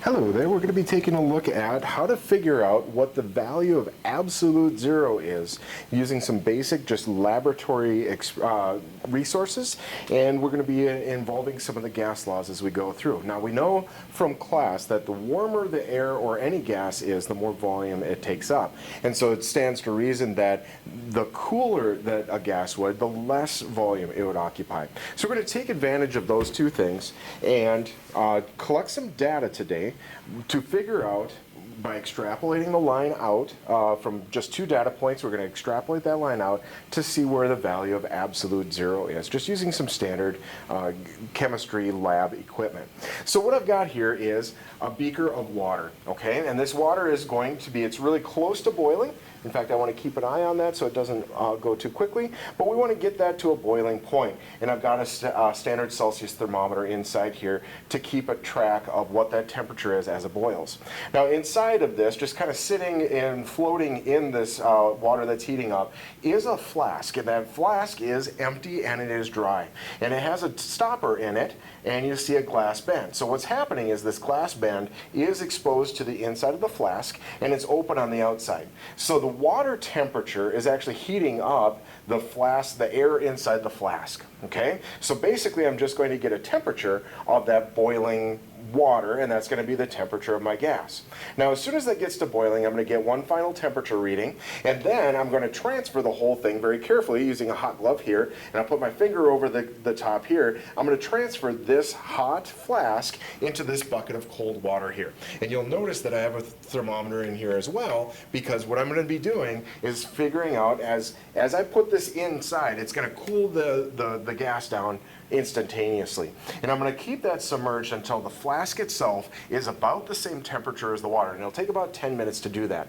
Hello there, we're going to be taking a look at how to figure out what the value of absolute zero is using some basic just laboratory resources, and we're going to be involving some of the gas laws as we go through. Now we know from class that the warmer the air or any gas is, the more volume it takes up, and so it stands to reason that the cooler that a gas would, the less volume it would occupy. So we're going to take advantage of those two things and collect some data today to figure out, by extrapolating the line out from just two data points, we're going to extrapolate that line out to see where the value of absolute zero is, just using some standard chemistry lab equipment. So what I've got here is a beaker of water, okay? And this water is going to be, it's really close to boiling. In fact, I want to keep an eye on that so it doesn't go too quickly, but we want to get that to a boiling point. And I've got a standard Celsius thermometer inside here to keep a track of what that temperature is as it boils. Now inside of this, just kind of sitting and floating in this water that's heating up, is a flask. And that flask is empty and it is dry. And it has a stopper in it, and you see a glass band. So what's happening is this glass band is exposed to the inside of the flask, and it's open on the outside. So the water temperature is actually heating up the flask, the air inside the flask, okay? So basically I'm just going to get a temperature of that boiling water, and that's going to be the temperature of my gas. Now as soon as that gets to boiling, I'm going to get one final temperature reading, and then I'm going to transfer the whole thing very carefully using a hot glove here, and I'll put my finger over the top here. I'm going to transfer this hot flask into this bucket of cold water here. And you'll notice that I have a thermometer in here as well, because what I'm going to be doing is figuring out, as I put this inside, it's going to cool the gas down instantaneously. And I'm going to keep that submerged until the flask itself is about the same temperature as the water. And it'll take about 10 minutes to do that.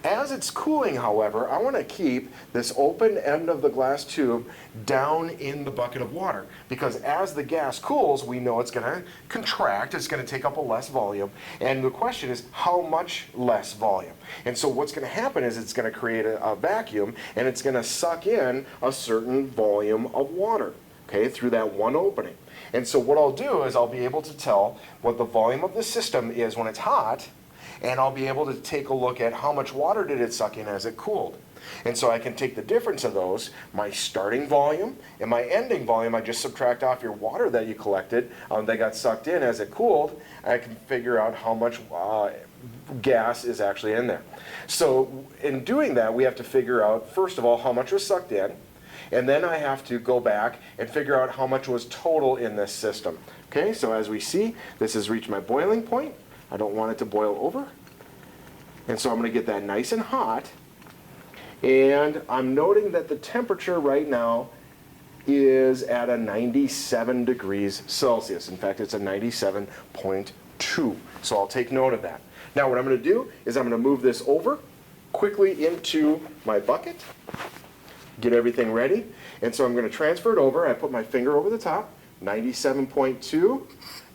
As it's cooling, however, I want to keep this open end of the glass tube down in the bucket of water, because as the gas cools, we know it's going to contract, it's going to take up a less volume, and the question is how much less volume. And so what's going to happen is it's going to create a vacuum, and it's going to suck in a certain volume of water, okay, through that one opening. And so what I'll do is I'll be able to tell what the volume of the system is when it's hot, and I'll be able to take a look at how much water did it suck in as it cooled. And so I can take the difference of those, my starting volume and my ending volume. I just subtract off your water that you collected that got sucked in as it cooled, and I can figure out how much gas is actually in there. So in doing that, we have to figure out, first of all, how much was sucked in, and then I have to go back and figure out how much was total in this system. Okay, so as we see, this has reached my boiling point. I don't want it to boil over. And so I'm going to get that nice and hot. And I'm noting that the temperature right now is at a 97 degrees Celsius. In fact, it's a 97.2. So I'll take note of that. Now what I'm going to do is I'm going to move this over quickly into my bucket, get everything ready. And so I'm going to transfer it over. I put my finger over the top, 97.2.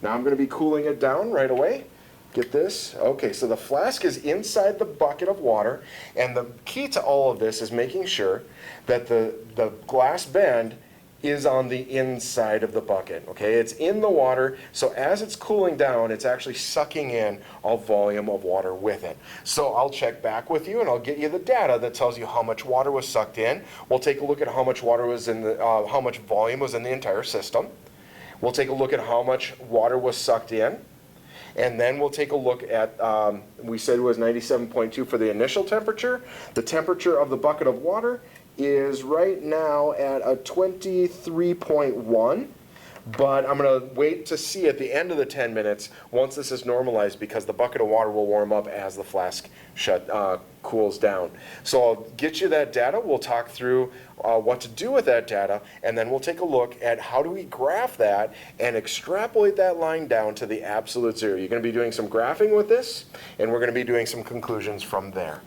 Now I'm going to be cooling it down right away. Get this? Okay, so the flask is inside the bucket of water, and the key to all of this is making sure that the glass band is on the inside of the bucket, okay? It's in the water, so as it's cooling down, it's actually sucking in a volume of water with it. So I'll check back with you, and I'll get you the data that tells you how much water was sucked in. We'll take a look at how much water was in the, how much volume was in the entire system. We'll take a look at how much water was sucked in. And then we'll take a look at, we said it was 97.2 for the initial temperature. The temperature of the bucket of water is right now at a 23.1. But I'm going to wait to see at the end of the 10 minutes, once this is normalized, because the bucket of water will warm up as the flask cools down. So I'll get you that data. We'll talk through what to do with that data, and then we'll take a look at how do we graph that and extrapolate that line down to the absolute zero. You're going to be doing some graphing with this, and we're going to be doing some conclusions from there.